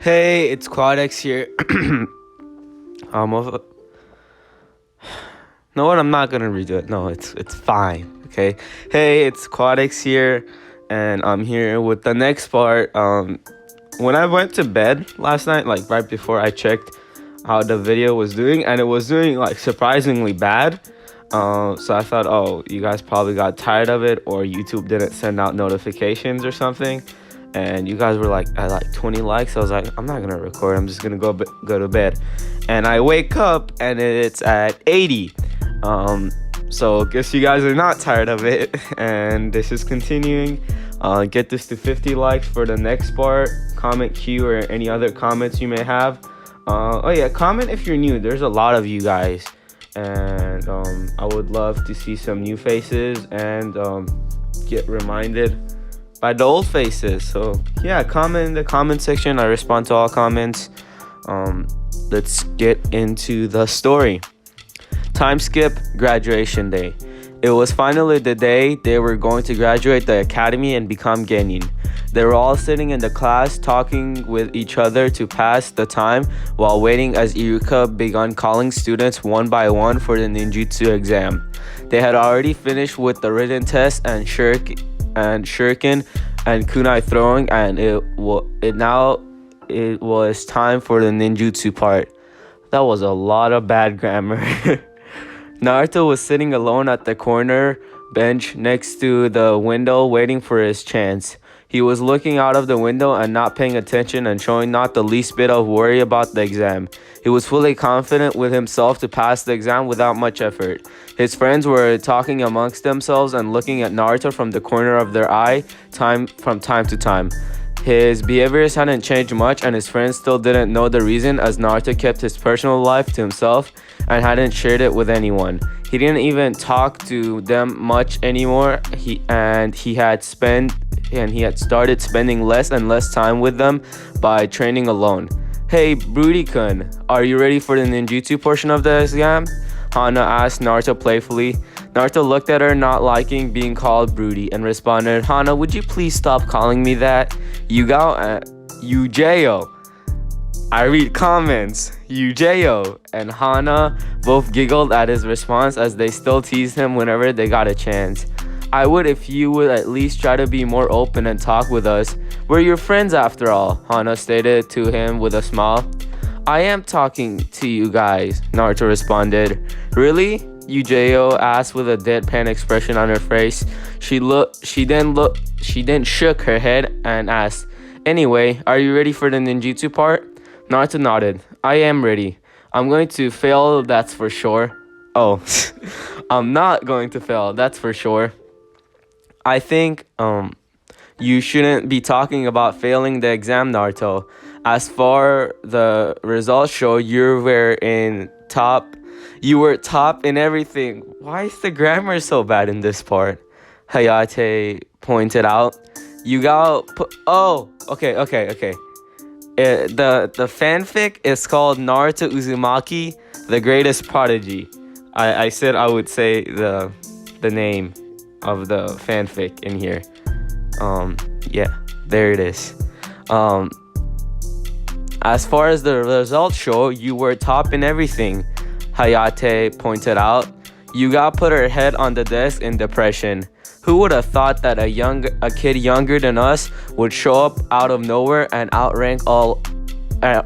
Hey, it's Quadex here. Of no, what? I'm not gonna redo it. No, it's fine. Okay. Hey, it's Quadex here, and I'm here with the next part. When I went to bed last night, like right before I checked how the video was doing, and it was doing like surprisingly bad. So I thought, oh, you guys probably got tired of it, or YouTube didn't send out notifications or something. And you guys were like at like 20 likes. I was like, I'm not gonna record. I'm just gonna go to bed. And I wake up and it's at 80. So guess you guys are not tired of it. And this is continuing. Get this to 50 likes for the next part. Comment Q or any other comments you may have. Oh yeah, comment if you're new. There's a lot of you guys, and I would love to see some new faces and get reminded by the old faces. So yeah, comment in the comment section. I respond to all comments. Let's get into the story. Time skip, graduation day. It was finally the day they were going to graduate the academy and become genin. They were all sitting in the class talking with each other to pass the time while waiting as Iruka began calling students one by one for the ninjutsu exam. They had already finished with the written test and shuriken and kunai throwing, and it was time for the ninjutsu part. That was a lot of bad grammar. Naruto was sitting alone at the corner bench next to the window waiting for his chance. He was looking out of the window and not paying attention and showing not the least bit of worry about the exam. He was fully confident with himself to pass the exam without much effort. His friends were talking amongst themselves and looking at Naruto from the corner of their eye from time to time. His behaviors hadn't changed much, and his friends still didn't know the reason, as Naruto kept his personal life to himself and hadn't shared it with anyone. He didn't even talk to them much anymore. He had started spending less and less time with them by training alone. Hey, Broody-kun, are you ready for the ninjutsu portion of the exam? Hana asked Naruto playfully. Naruto looked at her, not liking being called Broody, and responded, Hana, would you please stop calling me that? Ujo. I read comments. Ujo and Hana both giggled at his response, as they still teased him whenever they got a chance. I would if you would at least try to be more open and talk with us. We're your friends after all, Hana stated to him with a smile. I am talking to you guys, Naruto responded. Really? Ujo asked with a deadpan expression on her face. She then shook her head and asked, Anyway, are you ready for the ninjutsu part? Naruto nodded. I am ready. I'm going to fail, that's for sure. Oh, I'm not going to fail, that's for sure. I think you shouldn't be talking about failing the exam, Naruto. As far the results show, you were top in everything. Why is the grammar so bad in this part? Hayate pointed out. Okay. The fanfic is called Naruto Uzumaki, the greatest prodigy. I said I would say the name of the fanfic in here. Yeah, there it is. As far as the results show, you were top in everything, Hayate pointed out. Yuga put her head on the desk in depression. Who would have thought that a kid younger than us would show up out of nowhere and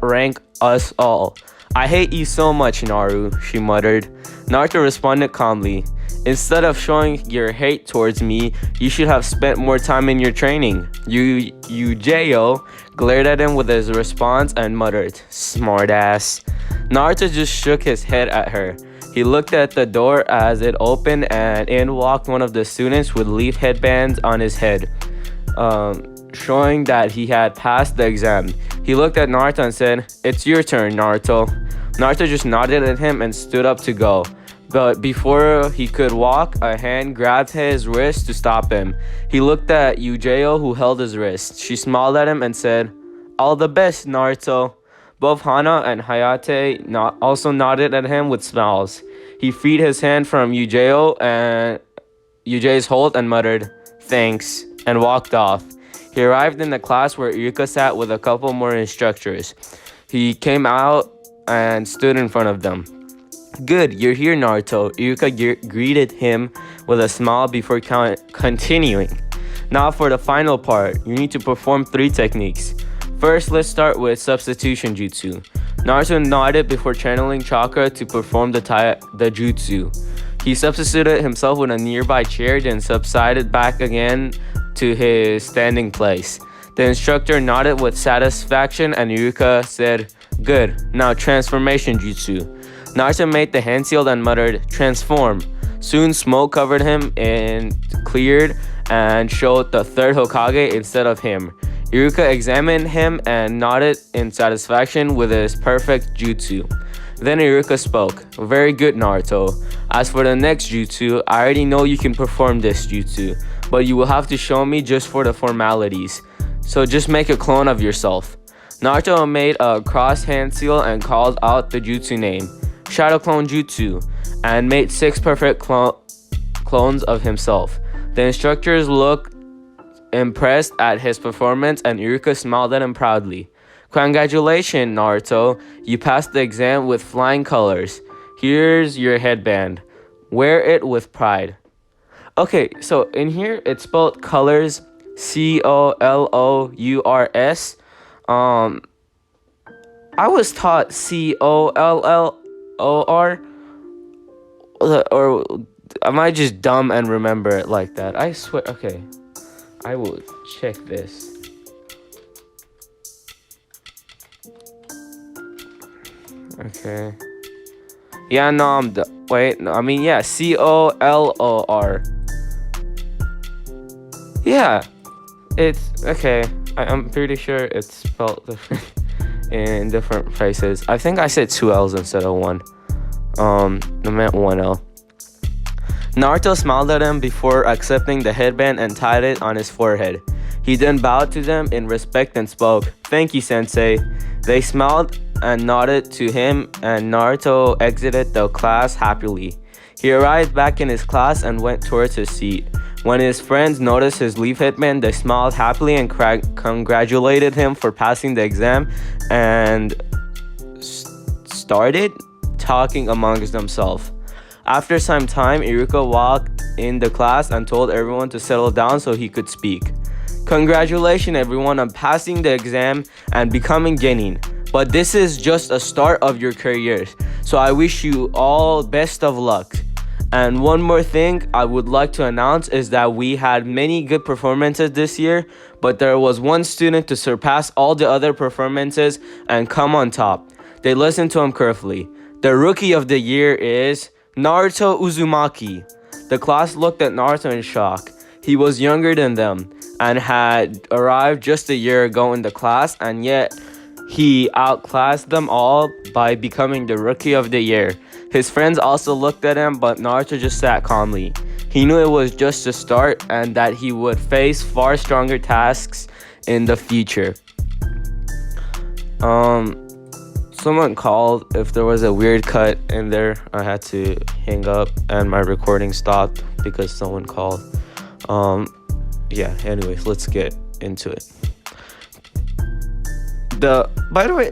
rank us all? I hate you so much, Naru, she muttered. Naruto responded calmly. Instead of showing your hate towards me, you should have spent more time in your training. Ujo glared at him with his response and muttered, Smartass. Naruto just shook his head at her. He looked at the door as it opened, and in walked one of the students with leaf headbands on his head, showing that he had passed the exam. He looked at Naruto and said, It's your turn, Naruto. Naruto just nodded at him and stood up to go. But before he could walk, a hand grabbed his wrist to stop him. He looked at Ujo, who held his wrist. She smiled at him and said, All the best, Naruto. Both Hana and Hayate also nodded at him with smiles. He freed his hand from Ujo's hold and muttered, Thanks, and walked off. He arrived in the class where Iruka sat with a couple more instructors. He came out and stood in front of them. Good, you're here, Naruto. Iruka greeted him with a smile before continuing. Now for the final part, you need to perform 3 techniques. First, let's start with substitution jutsu. Naruto nodded before channeling chakra to perform the jutsu. He substituted himself with a nearby chair, then subsided back again to his standing place. The instructor nodded with satisfaction and Iruka said, "Good, now transformation jutsu." Naruto made the hand shield and muttered, "Transform." Soon smoke covered him and cleared and showed the third Hokage instead of him. Iruka examined him and nodded in satisfaction with his perfect jutsu. Then Iruka spoke, "Very good, Naruto. As for the next jutsu, I already know you can perform this jutsu, but you will have to show me just for the formalities. So just make a clone of yourself." Naruto made a cross hand seal and called out the jutsu name, Shadow Clone Jutsu, and made 6 perfect clones of himself. The instructors looked impressed at his performance and Iruka smiled at him proudly. "Congratulations, Naruto. You passed the exam with flying colors. Here's your headband. Wear it with pride." Okay, so in here it's spelled colors, COLOURS. I was taught COLLOR, or am I just dumb and remember it like that? I swear. Okay, I will check this. Okay. Yeah, no, wait, no, I mean, yeah, COLOR. Yeah, it's okay. I'm pretty sure it's spelled different in different places. I think I said 2 L's instead of 1. I meant 1 L. Naruto smiled at him before accepting the headband and tied it on his forehead. He then bowed to them in respect and spoke, "Thank you, Sensei." They smiled and nodded to him, and Naruto exited the class happily. He arrived back in his class and went towards his seat. When his friends noticed his leaf headband, they smiled happily and congratulated him for passing the exam and started talking amongst themselves. After some time, Iruka walked in the class and told everyone to settle down so he could speak. "Congratulations everyone on passing the exam and becoming Genin. But this is just a start of your careers, so I wish you all best of luck. And one more thing I would like to announce is that we had many good performances this year, but there was one student to surpass all the other performances and come on top. They listened to him carefully. The rookie of the year is Naruto Uzumaki." The class looked at Naruto in shock. He was younger than them and had arrived just a year ago in the class, and yet he outclassed them all by becoming the rookie of the year. His friends also looked at him, but Naruto just sat calmly. He knew it was just a start and that he would face far stronger tasks in the future. Someone called. If there was a weird cut in there, I had to hang up and my recording stopped because someone called. Anyways, let's get into it. By the way,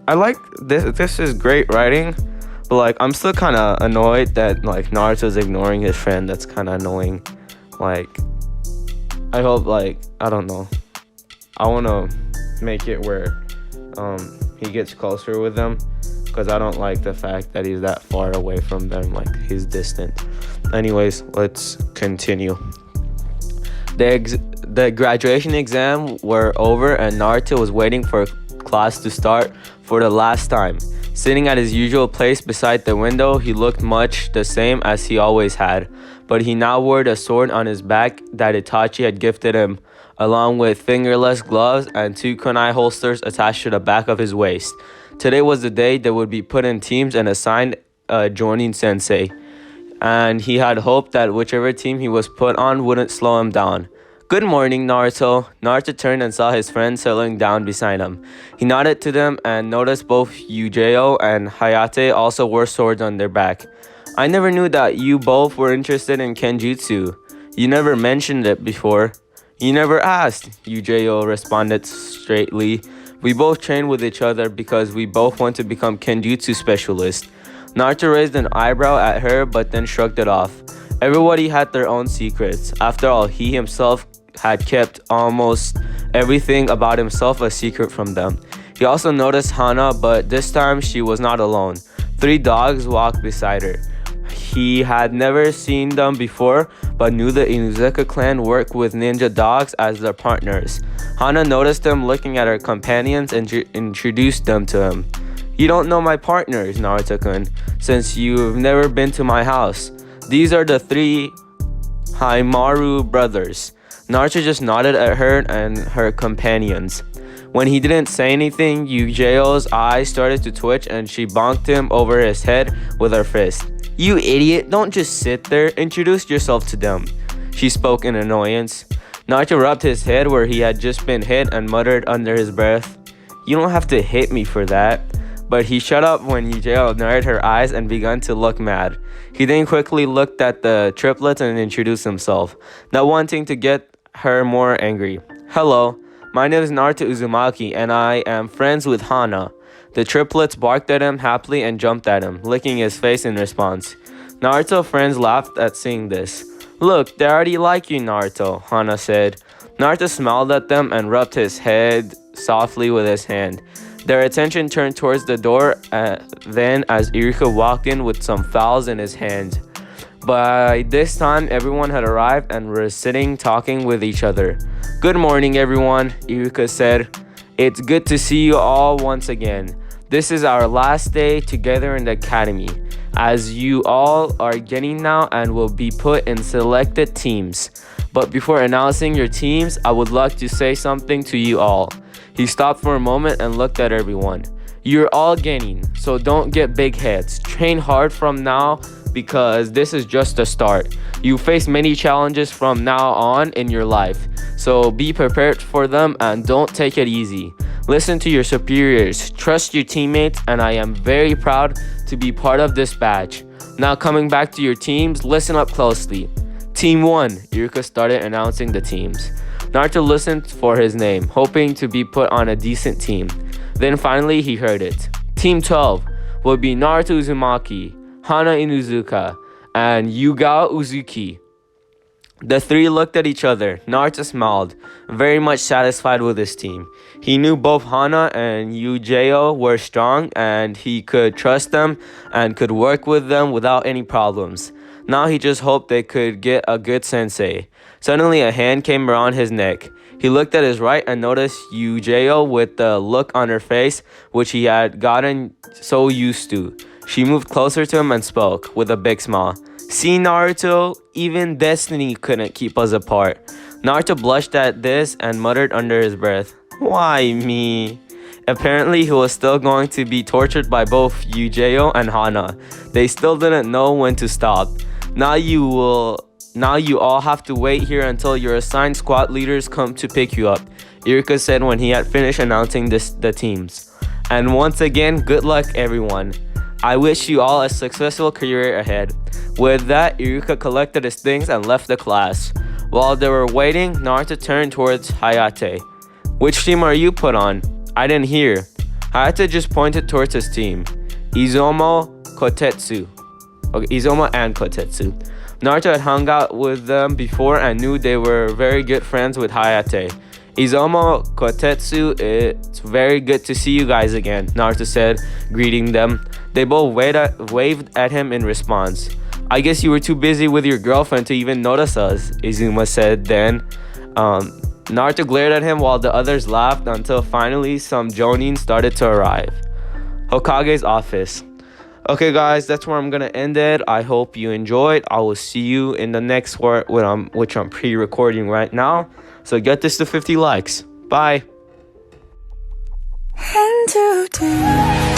I like this. This is great writing, but like I'm still kind of annoyed that like Naruto's ignoring his friend. That's kind of annoying. Like, I hope I don't know. I want to make it where he gets closer with them, because I don't like the fact that he's that far away from them. Like, he's distant. Anyways, let's continue. The graduation exam were over and Naruto was waiting for class to start for the last time. Sitting at his usual place beside the window, he looked much the same as he always had, but he now wore the sword on his back that Itachi had gifted him, along with fingerless gloves and 2 kunai holsters attached to the back of his waist. Today was the day they would be put in teams and assigned a joining sensei, and he had hoped that whichever team he was put on wouldn't slow him down. "Good morning, Naruto." Naruto turned and saw his friend settling down beside him. He nodded to them and noticed both Yujeo and Hayate also wore swords on their back. "I never knew that you both were interested in Kenjutsu. You never mentioned it before." You never asked, Ujo responded straightly. We both train with each other because we both want to become Kenjutsu specialists. Naruto raised an eyebrow at her but then shrugged it off. Everybody had their own secrets. After all, he himself had kept almost everything about himself a secret from them. He also noticed Hana, but this time she was not alone. 3 dogs walked beside her. He had never seen them before, but knew the Inuzuka clan worked with ninja dogs as their partners. Hana noticed them looking at her companions and introduced them to him. You don't know my partners, Naruto-kun, since you've never been to my house. These are the 3 Haimaru brothers. Naruto just nodded at her and her companions. When he didn't say anything, Ujo's eyes started to twitch and she bonked him over his head with her fist. You idiot, don't just sit there, introduce yourself to them. She spoke in annoyance. Naruto rubbed his head where he had just been hit and muttered under his breath, You don't have to hit me for that. But he shut up when Ujo narrowed her eyes and began to look mad. He then quickly looked at the triplets and introduced himself, not wanting to get her more angry. Hello, my name is Naruto Uzumaki and I am friends with Hana. The triplets barked at him happily and jumped at him, licking his face in response. Naruto's friends laughed at seeing this. Look, they already like you, Naruto, Hana said. Naruto smiled at them and rubbed his head softly with his hand. Their attention turned towards the door then as Iruka walked in with some files in his hand. By this time, everyone had arrived and were sitting talking with each other. Good morning, everyone, Iruka said. It's good to see you all once again. This is our last day together in the academy, as you all are getting now and will be put in selected teams. But before announcing your teams, I would like to say something to you all. He stopped for a moment and looked at everyone. You're all gaining, so don't get big heads. Train hard from now because this is just the start. You face many challenges from now on in your life, so be prepared for them and don't take it easy. Listen to your superiors, trust your teammates, and I am very proud to be part of this batch. Now coming back to your teams, listen up closely. Team 1, Iruka started announcing the teams. Naruto listened for his name, hoping to be put on a decent team. Then finally he heard it. Team 12 will be Naruto Uzumaki, Hana Inuzuka, and Yugao Uzuki. The 3 looked at each other. Naruto smiled, very much satisfied with his team. He knew both Hana and Ujo were strong and he could trust them and could work with them without any problems. Now he just hoped they could get a good sensei. Suddenly a hand came around his neck. He looked at his right and noticed Ujo with the look on her face which he had gotten so used to. She moved closer to him and spoke with a big smile. See, Naruto, even destiny couldn't keep us apart. Naruto blushed at this and muttered under his breath, Why me? Apparently, he was still going to be tortured by both Ujo and Hana. They still didn't know when to stop. Now you all have to wait here until your assigned squad leaders come to pick you up, Iruka said when he had finished announcing the teams. And once again, good luck everyone. I wish you all a successful career ahead. With that, Iruka collected his things and left the class. While they were waiting, Naruto turned towards Hayate. Which team are you put on? I didn't hear. Hayate just pointed towards his team. Izumo and Kotetsu. Naruto had hung out with them before and knew they were very good friends with Hayate. Izumo, Kotetsu, it's very good to see you guys again, Naruto said, greeting them. They both waved at him in response. I guess you were too busy with your girlfriend to even notice us, Izuma said then. Naruto glared at him while the others laughed until finally some jonin started to arrive. Hokage's office. Okay guys, that's where I'm gonna end it. I hope you enjoyed. I will see you in the next part which I'm pre-recording right now. So get this to 50 likes. Bye. 1, 2, 3